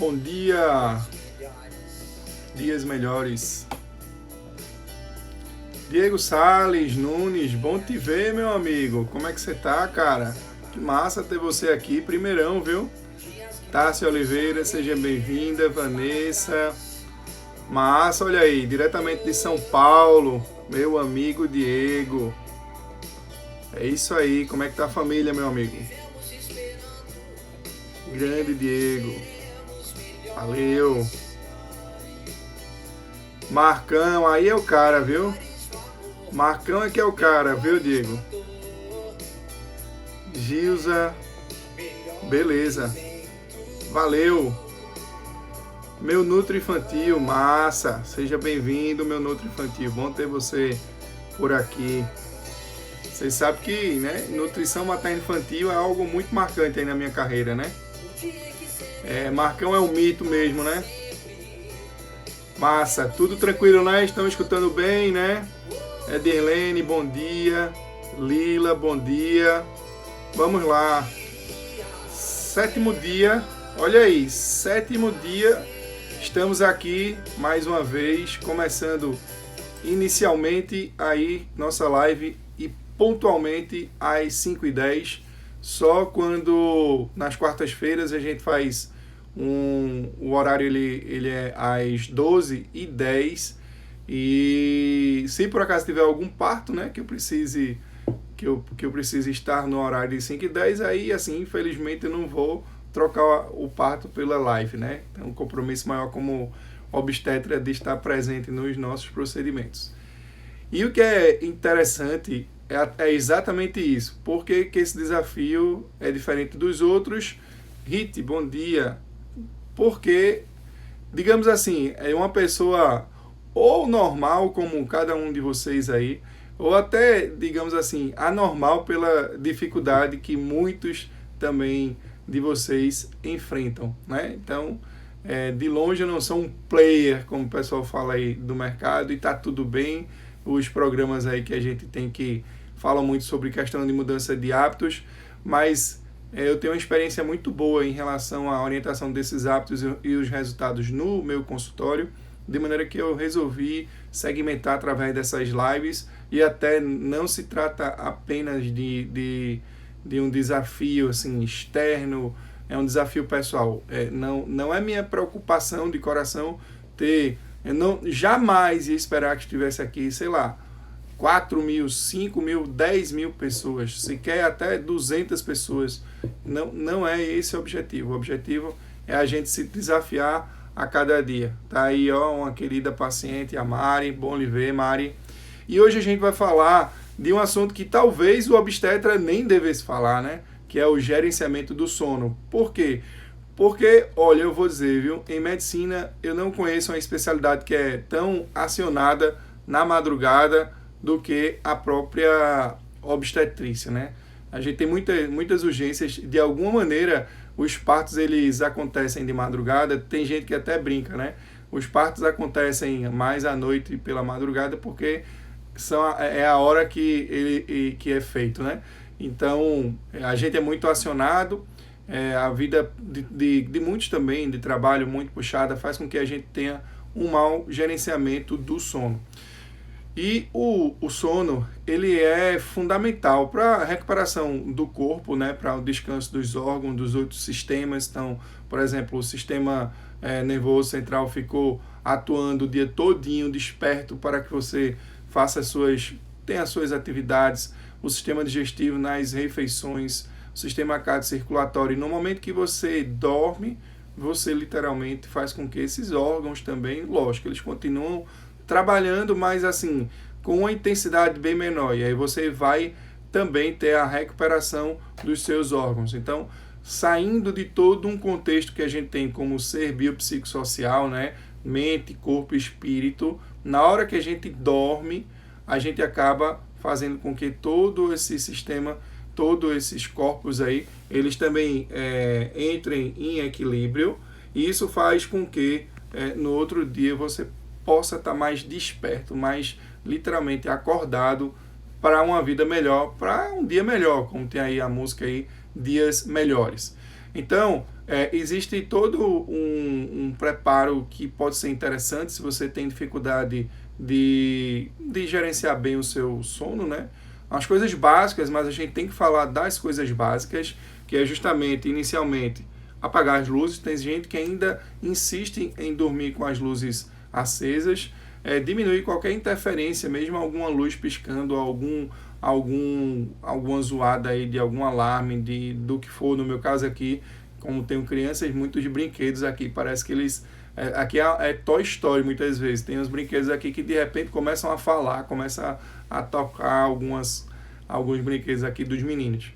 Bom dia, dias melhores. Diego Salles Nunes, bom te ver, meu amigo. Como é que você tá, cara? Que massa ter você aqui, primeirão, viu? Tássia Oliveira, seja bem-vinda. Vanessa, massa, olha aí, diretamente de São Paulo, meu amigo Diego. É isso aí, como é que tá a família, meu amigo? Grande Diego. Valeu. Marcão, aí é o cara, viu? Marcão é que é o cara, viu, Diego? Gilza, beleza. Valeu. Meu Nutri Infantil, massa. Seja bem-vindo, meu Nutri Infantil. Bom ter você por aqui. Vocês sabem que, né, nutrição materna infantil é algo muito marcante aí na minha carreira, né? Marcão é um mito mesmo, né? Massa, tudo tranquilo, né? Estão escutando bem, né? Edirlene, bom dia. Lila, bom dia. Vamos lá. 7º dia, olha aí, 7º dia. Estamos aqui mais uma vez, começando inicialmente aí nossa live e pontualmente às 5h10. Só quando nas quartas-feiras a gente faz o horário ele é às 12h10. E se por acaso tiver algum parto, né, que eu precise estar no horário de 5h10, aí assim, infelizmente eu não vou trocar o parto pela live, né? Então um compromisso maior como obstetra de estar presente nos nossos procedimentos. E o que é interessante é exatamente isso. Por que esse desafio é diferente dos outros? Rit, bom dia. Porque, digamos assim, é uma pessoa ou normal, como cada um de vocês aí, ou até, digamos assim, anormal pela dificuldade que muitos também de vocês enfrentam, né? Então, de longe eu não sou um player, como o pessoal fala aí do mercado, e tá tudo bem. Os programas aí que a gente tem que falam muito sobre questão de mudança de hábitos, mas eu tenho uma experiência muito boa em relação à orientação desses hábitos e os resultados no meu consultório, de maneira que eu resolvi segmentar através dessas lives, e até não se trata apenas de um desafio assim, externo, é um desafio pessoal. Não é minha preocupação de coração ter... Eu não, jamais ia esperar que estivesse aqui, sei lá, 4.000, 5.000, 10.000 pessoas, sequer até 200 pessoas. Não é esse o objetivo. O objetivo é a gente se desafiar a cada dia. Tá aí, ó, uma querida paciente, a Mari. Bom lhe ver, Mari. E hoje a gente vai falar de um assunto que talvez o obstetra nem devesse falar, né? Que é o gerenciamento do sono. Por quê? Porque, olha, eu vou dizer, viu? Em medicina, eu não conheço uma especialidade que é tão acionada na madrugada do que a própria obstetrícia, né? A gente tem muitas urgências. De alguma maneira, os partos eles acontecem de madrugada. Tem gente que até brinca, né? Os partos acontecem mais à noite pela madrugada porque é a hora que é feito, né? Então, a gente é muito acionado. A vida de muitos também, de trabalho muito puxada, faz com que a gente tenha um mau gerenciamento do sono. E o sono, ele é fundamental para a recuperação do corpo, né, para o descanso dos órgãos, dos outros sistemas. Então, por exemplo, o sistema nervoso central ficou atuando o dia todinho desperto para que você tenha as suas atividades, o sistema digestivo nas refeições, o sistema cardiocirculatório. E no momento que você dorme, você literalmente faz com que esses órgãos também, lógico, eles continuam trabalhando, mas assim, com uma intensidade bem menor. E aí você vai também ter a recuperação dos seus órgãos. Então, saindo de todo um contexto que a gente tem como ser biopsicossocial, né? Mente, corpo e espírito, na hora que a gente dorme, a gente acaba fazendo com que todo esse sistema, todos esses corpos aí, eles também entrem em equilíbrio, e isso faz com que no outro dia você possa estar mais desperto, mais literalmente acordado para uma vida melhor, para um dia melhor, como tem aí a música aí, Dias Melhores. Então, Existe todo um preparo que pode ser interessante se você tem dificuldade de gerenciar bem o seu sono, né? As coisas básicas, mas a gente tem que falar das coisas básicas, que é justamente, inicialmente, apagar as luzes. Tem gente que ainda insiste em dormir com as luzes acesas. Diminuir qualquer interferência, mesmo alguma luz piscando, alguma zoada aí de algum alarme, do que for. No meu caso aqui, como tenho crianças, muitos de brinquedos aqui, parece que eles... aqui é Toy Story muitas vezes. Tem uns brinquedos aqui que de repente começam a falar, começam a tocar alguns brinquedos aqui dos meninos.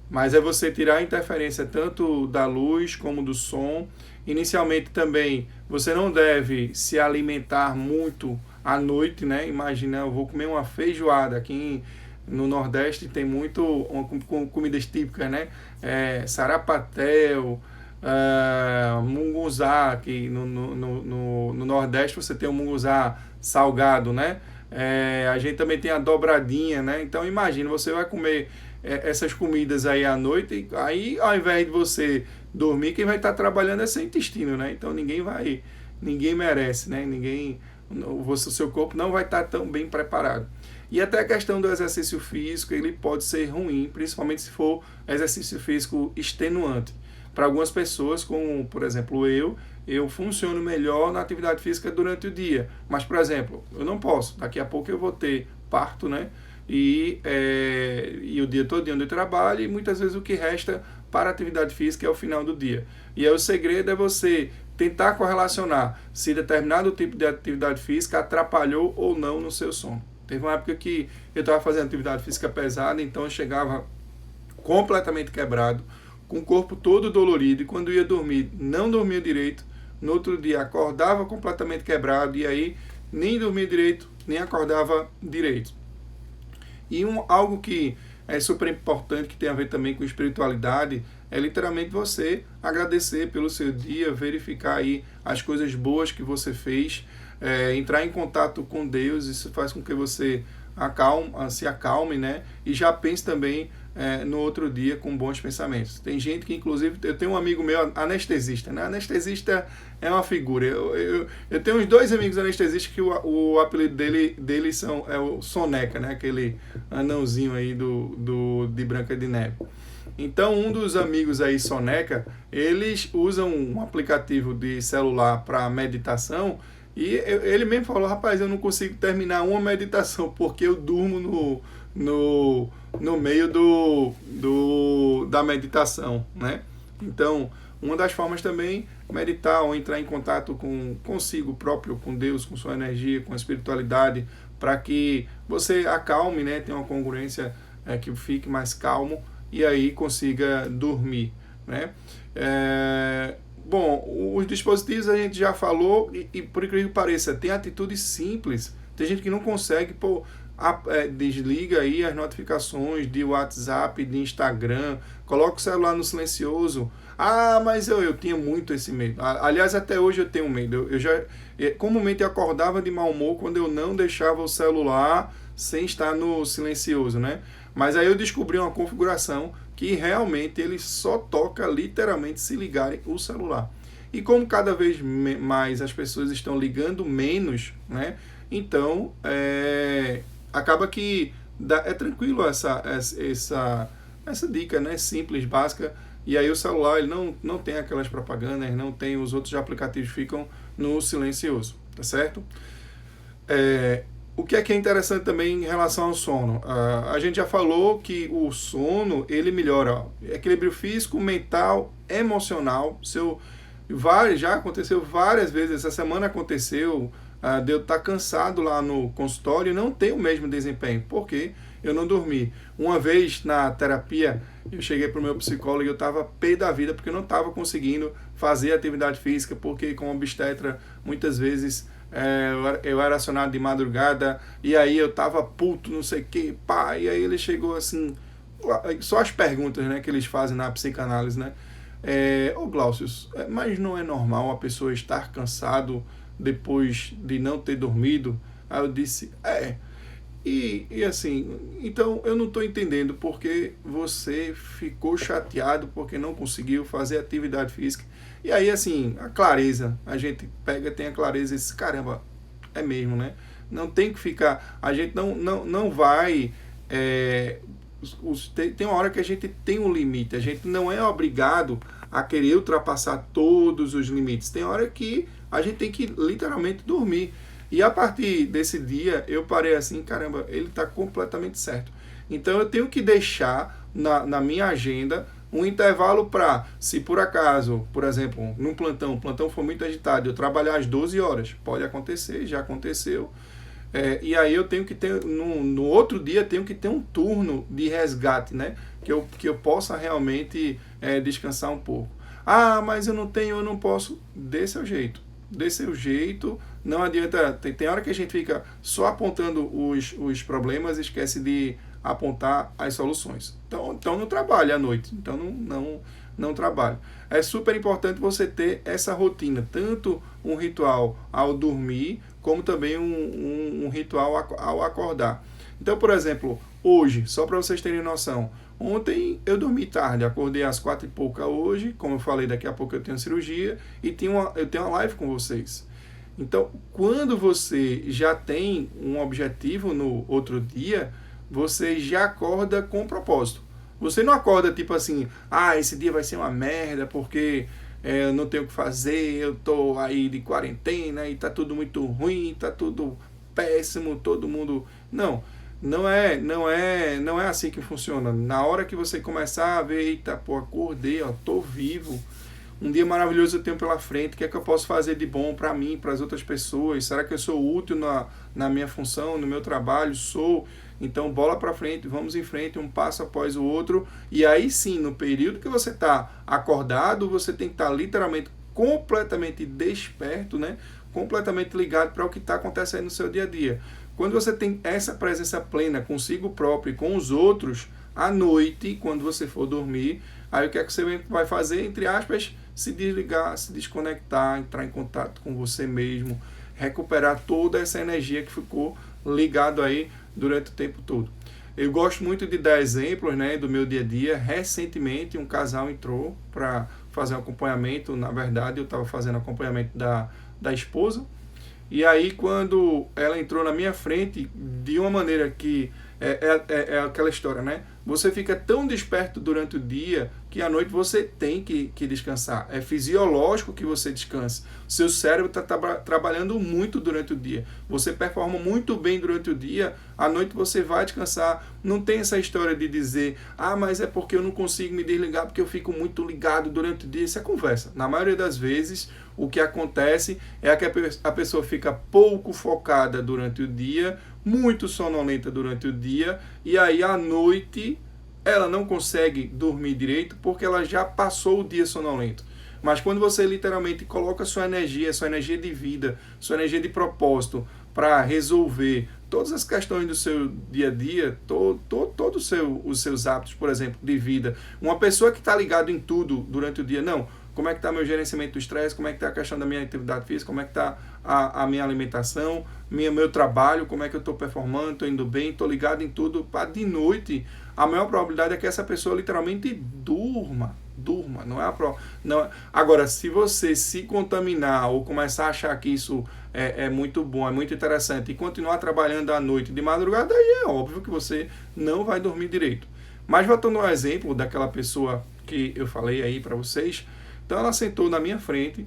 Mas é você tirar a interferência tanto da luz como do som. Inicialmente também, você não deve se alimentar muito à noite, né? Imagina, eu vou comer uma feijoada. Aqui no Nordeste tem muito comidas típicas, né? Sarapatel, munguzá, que no Nordeste você tem o munguzá salgado, né? A gente também tem a dobradinha, né? Então imagina, você vai comer essas comidas aí à noite, aí ao invés de você dormir, quem vai estar trabalhando é seu intestino, né? Então ninguém merece, né? O seu corpo não vai estar tão bem preparado. E até a questão do exercício físico, ele pode ser ruim, principalmente se for exercício físico extenuante. Para algumas pessoas, como por exemplo eu funciono melhor na atividade física durante o dia. Mas, por exemplo, eu não posso. Daqui a pouco eu vou ter parto, né? E o dia todo onde eu trabalho, e muitas vezes o que resta para a atividade física é o final do dia. E aí o segredo é você tentar correlacionar se determinado tipo de atividade física atrapalhou ou não no seu sono. Teve uma época que eu estava fazendo atividade física pesada, então eu chegava completamente quebrado, com o corpo todo dolorido, e quando ia dormir, não dormia direito. No outro dia acordava completamente quebrado, e aí nem dormia direito, nem acordava direito. E algo que é super importante, que tem a ver também com espiritualidade, é literalmente você agradecer pelo seu dia, verificar aí as coisas boas que você fez, entrar em contato com Deus. Isso faz com que você se acalme, né? E já pense também no outro dia com bons pensamentos. Tem gente que, inclusive, eu tenho um amigo meu anestesista, né? Anestesista é uma figura. Eu tenho uns 2 amigos anestesistas que o apelido dele é o Soneca, né? Aquele anãozinho aí de Branca de Neve. Então, um dos amigos aí, Soneca, eles usam um aplicativo de celular para meditação, e ele mesmo falou: rapaz, eu não consigo terminar uma meditação porque eu durmo no meio da meditação, né? Então, uma das formas também, meditar ou entrar em contato consigo próprio, com Deus, com sua energia, com a espiritualidade, para que você acalme, né? Tenha uma congruência, que fique mais calmo, e aí consiga dormir, né? Bom, os dispositivos a gente já falou, e por incrível que pareça, tem atitudes simples. Tem gente que não consegue, desliga aí as notificações de WhatsApp, de Instagram, coloca o celular no silencioso. Mas eu tinha muito esse medo. Aliás, até hoje eu tenho medo. Comumente eu acordava de mau humor quando eu não deixava o celular sem estar no silencioso, né? Mas aí eu descobri uma configuração que realmente ele só toca literalmente se ligarem o celular. E como cada vez mais as pessoas estão ligando menos, né? Então, acaba que é tranquilo essa dica, né? Simples, básica. E aí o celular ele não tem aquelas propagandas, não tem, os outros aplicativos ficam no silencioso, tá certo? O que é interessante também em relação ao sono? A gente já falou que o sono, ele melhora equilíbrio físico, mental, emocional. Já aconteceu várias vezes, essa semana aconteceu, de eu estar cansado lá no consultório e não ter o mesmo desempenho, porque eu não dormi. Uma vez na terapia, eu cheguei para o meu psicólogo e eu estava pé da vida, porque eu não estava conseguindo fazer atividade física, porque com obstetra, muitas vezes, eu era acionado de madrugada, e aí eu tava puto, não sei o que, e aí ele chegou assim, só as perguntas, né, que eles fazem na psicanálise, né? Glaucio, mas não é normal a pessoa estar cansado depois de não ter dormido? Aí eu disse, E assim, então eu não estou entendendo porque você ficou chateado porque não conseguiu fazer atividade física. E aí, assim, a clareza, a gente pega, tem a clareza e diz, caramba, é mesmo, né? Não tem que ficar, a gente não vai... tem uma hora que a gente tem um limite, a gente não é obrigado a querer ultrapassar todos os limites. Tem hora que a gente tem que literalmente dormir. E a partir desse dia eu parei assim, caramba, ele está completamente certo. Então eu tenho que deixar na minha agenda um intervalo para, se por acaso, por exemplo, num plantão, o plantão for muito agitado, eu trabalhar às 12 horas, pode acontecer, já aconteceu. E aí eu tenho que ter, no outro dia, tenho que ter um turno de resgate, né? Que eu possa realmente descansar um pouco. Ah, mas eu não tenho, eu não posso. Dê seu jeito. Dê seu jeito. Não adianta. Tem hora que a gente fica só apontando os problemas e esquece de apontar as soluções. Então não trabalhe à noite. Então não trabalhe. É super importante você ter essa rotina, tanto um ritual ao dormir, como também um ritual ao acordar. Então, por exemplo, hoje, só para vocês terem noção, ontem eu dormi tarde, acordei às 4 e pouca hoje, como eu falei, daqui a pouco eu tenho cirurgia, e eu tenho uma live com vocês. Então, quando você já tem um objetivo no outro dia, você já acorda com propósito. Você não acorda tipo assim, esse dia vai ser uma merda porque eu não tenho o que fazer, eu tô aí de quarentena e tá tudo muito ruim, tá tudo péssimo, todo mundo... Não é assim que funciona. Na hora que você começar a ver, eita, pô, acordei, ó, tô vivo, um dia maravilhoso eu tenho pela frente, o que é que eu posso fazer de bom para mim, para as outras pessoas? Será que eu sou útil na minha função, no meu trabalho? Sou. Então, bola para frente, vamos em frente, um passo após o outro. E aí sim, no período que você está acordado, você tem que estar literalmente completamente desperto, né? Completamente ligado para o que está acontecendo no seu dia a dia. Quando você tem essa presença plena consigo próprio e com os outros, à noite, quando você for dormir, aí o que é que você vai fazer? Entre aspas, se desligar, se desconectar, entrar em contato com você mesmo, recuperar toda essa energia que ficou ligado aí durante o tempo todo. Eu gosto muito de dar exemplos, né, do meu dia a dia. Recentemente, um casal entrou para fazer um acompanhamento. Na verdade, eu estava fazendo acompanhamento da esposa. E aí, quando ela entrou na minha frente, de uma maneira que é aquela história, né? Você fica tão desperto durante o dia que à noite você tem que descansar. É fisiológico que você descanse. Seu cérebro está trabalhando muito durante o dia. Você performa muito bem durante o dia, à noite você vai descansar. Não tem essa história de dizer, mas é porque eu não consigo me desligar, porque eu fico muito ligado durante o dia. Isso é conversa. Na maioria das vezes, o que acontece é que a pessoa fica pouco focada durante o dia, muito sonolenta durante o dia, e aí à noite ela não consegue dormir direito porque ela já passou o dia sonolento. Mas quando você literalmente coloca sua energia de vida, sua energia de propósito para resolver todas as questões do seu dia a dia, todos os seus hábitos, por exemplo, de vida, uma pessoa que está ligada em tudo durante o dia, como é que está meu gerenciamento do estresse, como é que está a questão da minha atividade física, como é que está a minha alimentação, meu trabalho, como é que eu estou performando, estou indo bem, estou ligado em tudo, para de noite, a maior probabilidade é que essa pessoa literalmente durma, Agora, se você se contaminar ou começar a achar que isso é muito bom, é muito interessante, e continuar trabalhando à noite, de madrugada, aí é óbvio que você não vai dormir direito. Mas voltando ao exemplo daquela pessoa que eu falei aí para vocês, então ela sentou na minha frente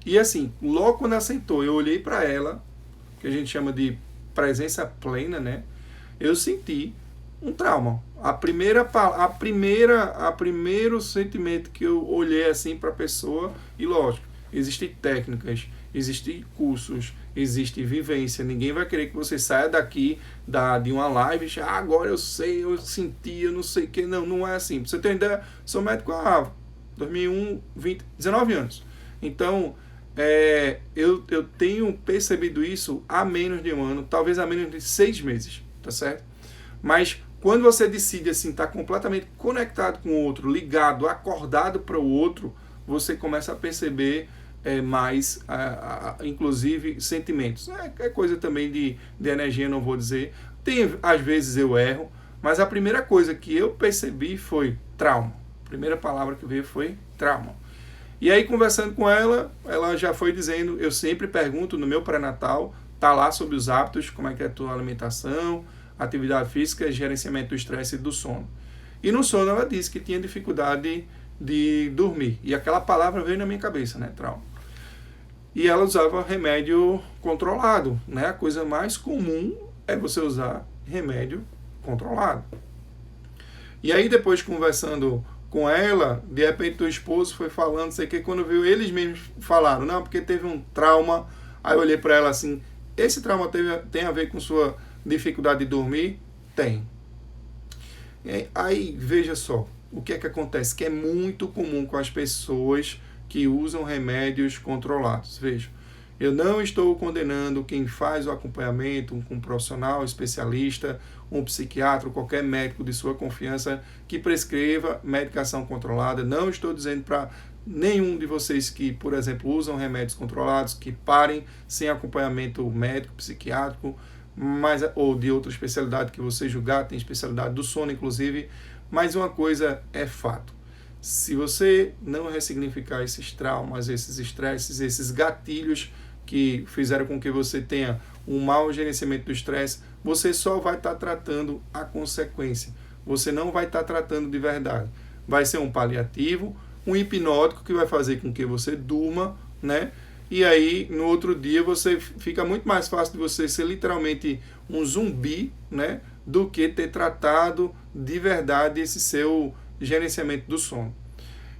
e assim, logo quando ela sentou, eu olhei para ela, que a gente chama de presença plena, né? Eu senti um trauma. Primeiro sentimento que eu olhei assim para a pessoa, e lógico, existem técnicas, existem cursos, existe vivência. Ninguém vai querer que você saia daqui de uma live e agora eu sei, eu senti, eu não sei o que. Não é assim. Pra você ter ideia, sou médico há 2001, 19 anos. Então, eu tenho percebido isso há menos de um ano, talvez há menos de 6 meses, tá certo? Mas quando você decide assim, estar completamente conectado com o outro, ligado, acordado para o outro, você começa a perceber mais, inclusive, sentimentos. É coisa também de energia, não vou dizer, Às vezes eu erro, mas a primeira coisa que eu percebi foi trauma. A primeira palavra que veio foi trauma. E aí, conversando com ela, ela já foi dizendo, eu sempre pergunto no meu pré-natal, tá lá sobre os hábitos, como é que é a tua alimentação, atividade física, gerenciamento do estresse e do sono. E no sono ela disse que tinha dificuldade de dormir. E aquela palavra veio na minha cabeça, né, trauma. E ela usava remédio controlado, né? A coisa mais comum é você usar remédio controlado. E aí depois conversando com ela, de repente o esposo foi falando, sei que quando viu, eles mesmos falaram, não, porque teve um trauma. Aí eu olhei para ela assim, esse trauma tem a ver com sua dificuldade de dormir? Tem. Aí, veja só, o que é que acontece? Que é muito comum com as pessoas que usam remédios controlados. Veja, eu não estou condenando quem faz o acompanhamento, um profissional especialista, um psiquiatra, qualquer médico de sua confiança que prescreva medicação controlada. Não estou dizendo para nenhum de vocês que, por exemplo, usam remédios controlados, que parem sem acompanhamento médico, psiquiátrico, ou de outra especialidade que você julgar, tem especialidade do sono, inclusive. Mas uma coisa é fato. Se você não ressignificar esses traumas, esses estresses, esses gatilhos que fizeram com que você tenha um mau gerenciamento do estresse, você só vai estar tratando a consequência. Você não vai estar tratando de verdade. Vai ser um paliativo, um hipnótico que vai fazer com que você durma, né? E aí, no outro dia, fica muito mais fácil de você ser literalmente um zumbi, né? Do que ter tratado de verdade esse seu gerenciamento do sono.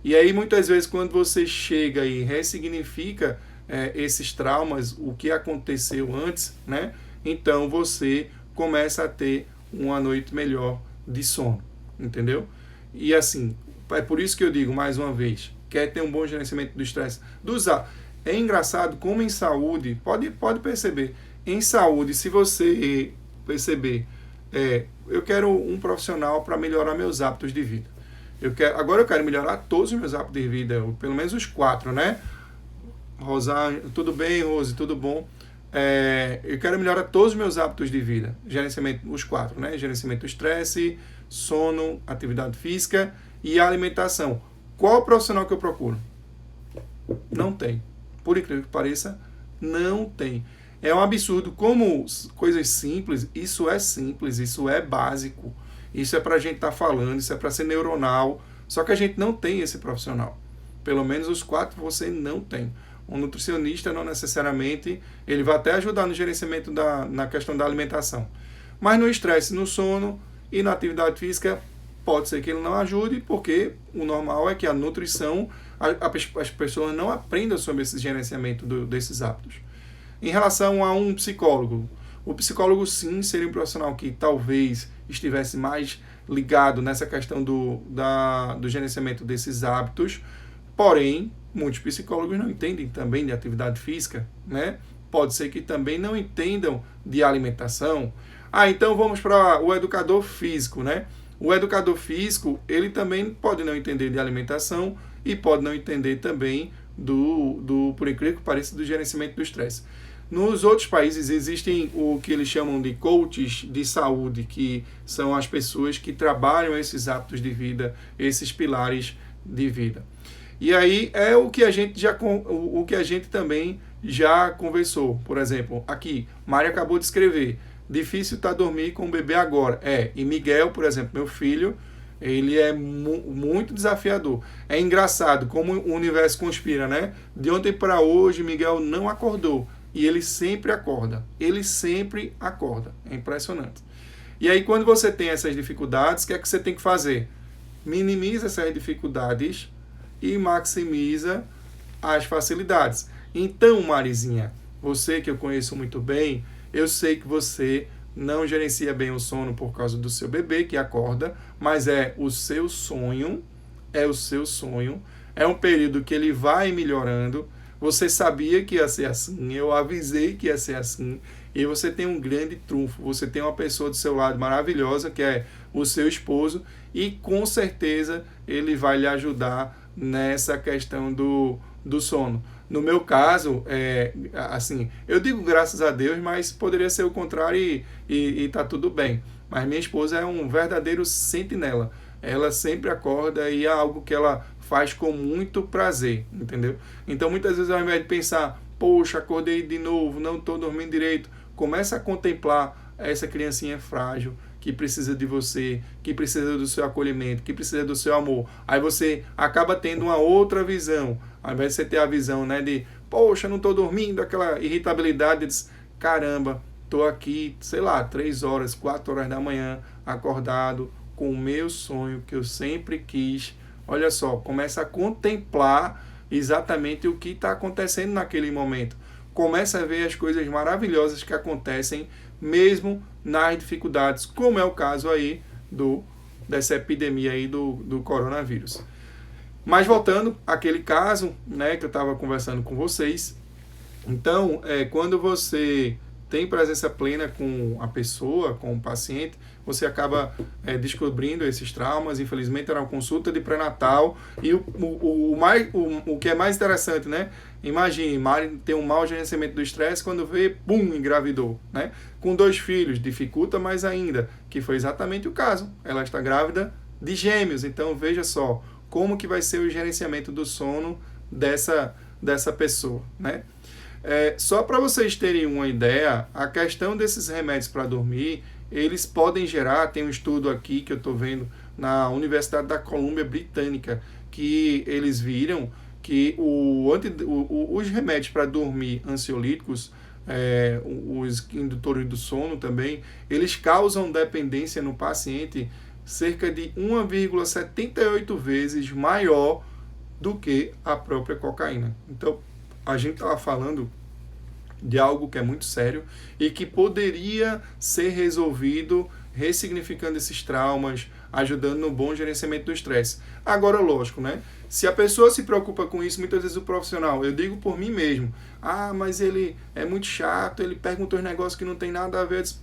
E aí, muitas vezes, quando você chega e ressignifica esses traumas, o que aconteceu antes, né? Então, você começa a ter uma noite melhor de sono, entendeu? E assim, é por isso que eu digo, mais uma vez, quer ter um bom gerenciamento do estresse, é engraçado como em saúde, pode perceber, em saúde, se você perceber, eu quero um profissional para melhorar meus hábitos de vida. Agora eu quero melhorar todos os meus hábitos de vida, pelo menos os 4, né? Rosane, tudo bem, Rose, tudo bom? Eu quero melhorar todos os meus hábitos de vida. Gerenciamento, os 4, né? Gerenciamento do estresse, sono, atividade física e alimentação. Qual profissional que eu procuro? Não tem. Por incrível que pareça, não tem. É um absurdo como coisas simples, isso é básico. Isso é para a gente estar falando, isso é para ser neuronal. Só que a gente não tem esse profissional. Pelo menos os 4 você não tem. Um nutricionista não necessariamente, ele vai até ajudar no gerenciamento na questão da alimentação. Mas no estresse, no sono e na atividade física, pode ser que ele não ajude, porque o normal é que a nutrição, as pessoas não aprendam sobre esse gerenciamento desses hábitos. Em relação a um psicólogo, o psicólogo sim seria um profissional que talvez estivesse mais ligado nessa questão do gerenciamento desses hábitos, porém, muitos psicólogos não entendem também de atividade física, né? Pode ser que também não entendam de alimentação. Então vamos para o educador físico, né? O educador físico, ele também pode não entender de alimentação e pode não entender também por incrível que pareça, do gerenciamento do estresse. Nos outros países existem o que eles chamam de coaches de saúde, que são as pessoas que trabalham esses hábitos de vida, esses pilares de vida. E aí é o que a gente também já conversou. Por exemplo, aqui, Mário acabou de escrever, difícil tá dormir com o bebê agora. E Miguel, por exemplo, meu filho, ele é muito desafiador. É engraçado como o universo conspira, né? De ontem para hoje, Miguel não acordou. E ele sempre acorda. É impressionante. E aí, quando você tem essas dificuldades, o que é que você tem que fazer? Minimiza essas dificuldades e maximiza as facilidades. Então, Marizinha, você que eu conheço muito bem, eu sei que você não gerencia bem o sono por causa do seu bebê que acorda, mas é o seu sonho, é um período que ele vai melhorando. Você sabia que ia ser assim, eu avisei que ia ser assim, e você tem um grande trunfo, você tem uma pessoa do seu lado maravilhosa, que é o seu esposo, e com certeza ele vai lhe ajudar nessa questão do sono. No meu caso, assim, eu digo graças a Deus, mas poderia ser o contrário e tá tudo bem. Mas minha esposa é um verdadeiro sentinela. Ela sempre acorda e é algo que ela faz com muito prazer, entendeu? Então, muitas vezes, ao invés de pensar, poxa, acordei de novo, não estou dormindo direito, começa a contemplar essa criancinha frágil, que precisa de você, que precisa do seu acolhimento, que precisa do seu amor. Aí você acaba tendo uma outra visão. Ao invés de você ter a visão, né, de, poxa, não estou dormindo, aquela irritabilidade, diz, caramba, estou aqui, sei lá, 3 horas, 4 horas da manhã, acordado, com o meu sonho que eu sempre quis. Olha só, começa a contemplar exatamente o que está acontecendo naquele momento. Começa a ver as coisas maravilhosas que acontecem mesmo nas dificuldades, como é o caso aí dessa epidemia aí do coronavírus. Mas voltando àquele caso, né, que eu estava conversando com vocês, então, quando você tem presença plena com a pessoa, com o paciente, você acaba descobrindo esses traumas. Infelizmente, era uma consulta de pré-natal. E o que é mais interessante, né? Imagine, Mari tem um mau gerenciamento do estresse, quando vê, pum, engravidou, né? Com 2 filhos, dificulta mais ainda, que foi exatamente o caso. Ela está grávida de gêmeos. Então, veja só, como que vai ser o gerenciamento do sono dessa pessoa, né? Só para vocês terem uma ideia, a questão desses remédios para dormir, eles podem gerar, tem um estudo aqui que eu estou vendo na Universidade da Colômbia Britânica, que eles viram que os remédios para dormir ansiolíticos, os indutores do sono também, eles causam dependência no paciente cerca de 1,78 vezes maior do que a própria cocaína. Então, a gente estava falando de algo que é muito sério e que poderia ser resolvido ressignificando esses traumas, ajudando no bom gerenciamento do estresse. Agora, lógico, né? Se a pessoa se preocupa com isso, muitas vezes o profissional, eu digo por mim mesmo, mas ele é muito chato, ele pergunta os negócios que não tem nada a ver. Eu disse,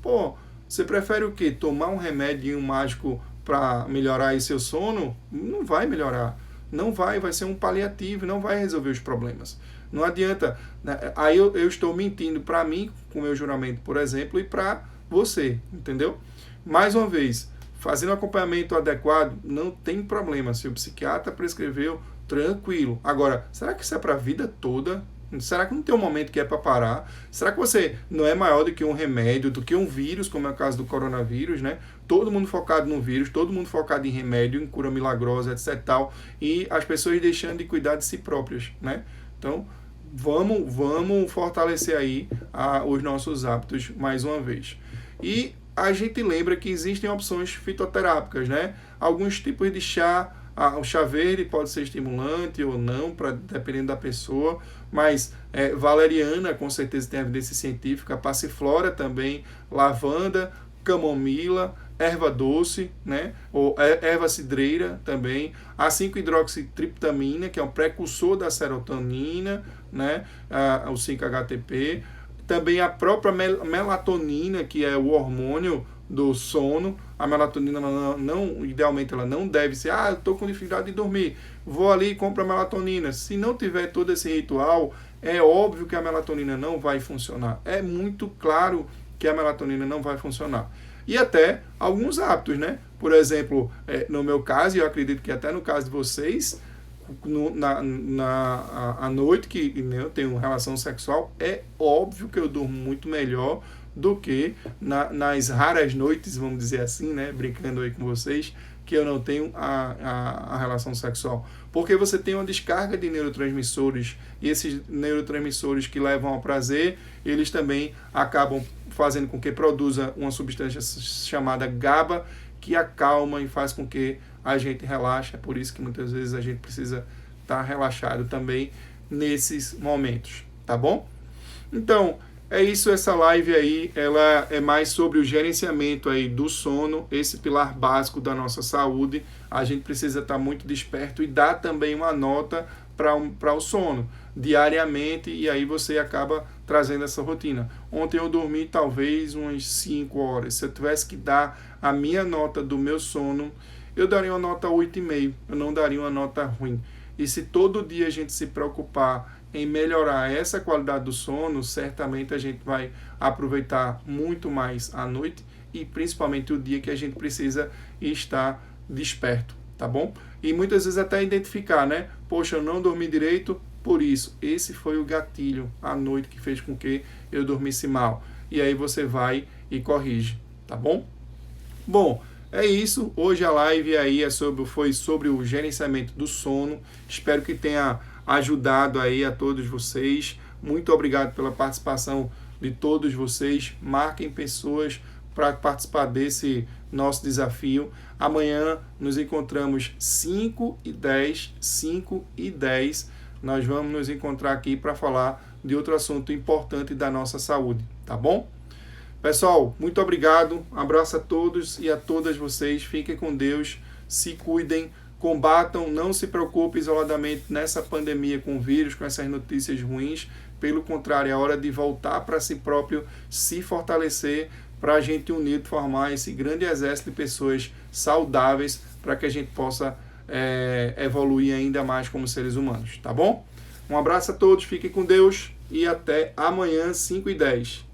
você prefere o quê? Tomar um remédio mágico para melhorar aí seu sono? Não vai melhorar. Não vai ser um paliativo, não vai resolver os problemas. Não adianta, né? Aí eu estou mentindo para mim, com o meu juramento, por exemplo, e para você, entendeu? Mais uma vez, fazendo acompanhamento adequado, não tem problema. Se o psiquiatra prescreveu, tranquilo. Agora, será que isso é para a vida toda? Será que não tem um momento que é para parar? Será que você não é maior do que um remédio, do que um vírus, como é o caso do coronavírus, né? Todo mundo focado no vírus, todo mundo focado em remédio, em cura milagrosa, etc. Tal, e as pessoas deixando de cuidar de si próprias, né? Então, vamos fortalecer aí os nossos hábitos mais uma vez. E a gente lembra que existem opções fitoterápicas, né? Alguns tipos de chá. O chá verde pode ser estimulante ou não, dependendo da pessoa, mas valeriana com certeza tem evidência científica, a passiflora também, lavanda, camomila, erva doce, né? Ou erva cidreira também, a 5-hidroxitriptamina, que é um precursor da serotonina, né? O 5-HTP, também a própria melatonina, que é o hormônio do sono. A melatonina, idealmente, ela não deve ser, eu estou com dificuldade de dormir, vou ali e compro a melatonina. Se não tiver todo esse ritual, é óbvio que a melatonina não vai funcionar. É muito claro que a melatonina não vai funcionar. E até alguns hábitos, né? Por exemplo, no meu caso, e eu acredito que até no caso de vocês, à noite que eu tenho relação sexual, é óbvio que eu durmo muito melhor do que nas raras noites, vamos dizer assim, né, brincando aí com vocês, que eu não tenho a relação sexual. Porque você tem uma descarga de neurotransmissores, e esses neurotransmissores que levam ao prazer, eles também acabam fazendo com que produza uma substância chamada GABA, que acalma e faz com que a gente relaxe. É por isso que muitas vezes a gente precisa estar relaxado também nesses momentos, tá bom? Então, é isso, essa live aí, ela é mais sobre o gerenciamento aí do sono, esse pilar básico da nossa saúde. A gente precisa estar muito desperto e dar também uma nota para o sono diariamente, e aí você acaba trazendo essa rotina. Ontem eu dormi talvez umas 5 horas. Se eu tivesse que dar a minha nota do meu sono, eu daria uma nota 8,5, eu não daria uma nota ruim. E se todo dia a gente se preocupar em melhorar essa qualidade do sono, certamente a gente vai aproveitar muito mais a noite e principalmente o dia que a gente precisa estar desperto, tá bom? E muitas vezes até identificar, né? Poxa, eu não dormi direito por isso. Esse foi o gatilho à noite que fez com que eu dormisse mal. E aí você vai e corrige, tá bom? Bom, é isso. Hoje a live aí foi sobre o gerenciamento do sono. Espero que tenha ajudado aí a todos vocês. Muito obrigado pela participação de todos vocês. Marquem pessoas para participar desse nosso desafio. Amanhã nos encontramos 5h10. Nós vamos nos encontrar aqui para falar de outro assunto importante da nossa saúde, tá bom? Pessoal, muito obrigado. Um abraço a todos e a todas vocês. Fiquem com Deus. Se cuidem. Combatam. Não se preocupe isoladamente nessa pandemia com o vírus, com essas notícias ruins. Pelo contrário, é hora de voltar para si próprio, se fortalecer, para a gente unido formar esse grande exército de pessoas saudáveis para que a gente possa evoluir ainda mais como seres humanos, tá bom? Um abraço a todos, fiquem com Deus e até amanhã, 5h10.